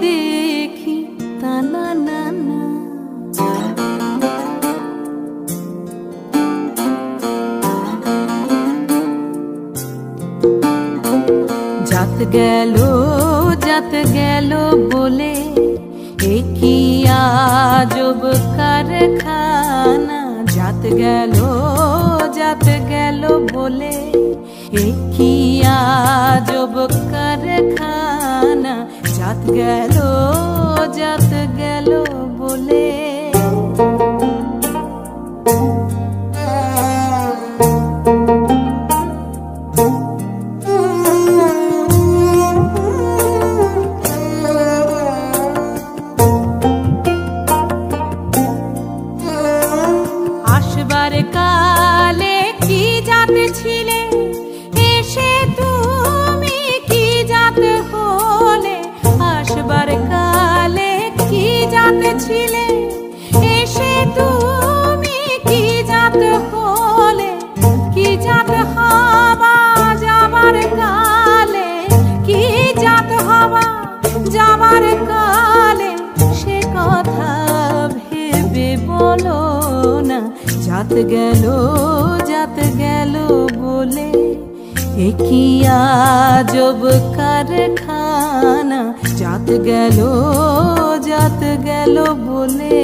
দেখি তা না না না। জাত গেল বলে এ কি আজব কারখানা। জাত গেল বলে এ কি আজব কারখানা। জাত গেল বলে কালে কি জাতে ছিলে এসে তুমি কি জাতে হলে। আসবার কালে কি জাতে ছিলে এসে তুমি কি জাতে হলে। কি জাতে হবা যাবার কালে, কি জাতে হবা যাবার কালে, সে কথা ভেবে বলো না। জাত গেল বলে এ কি আজব কারখানা। জাত গেল বলে।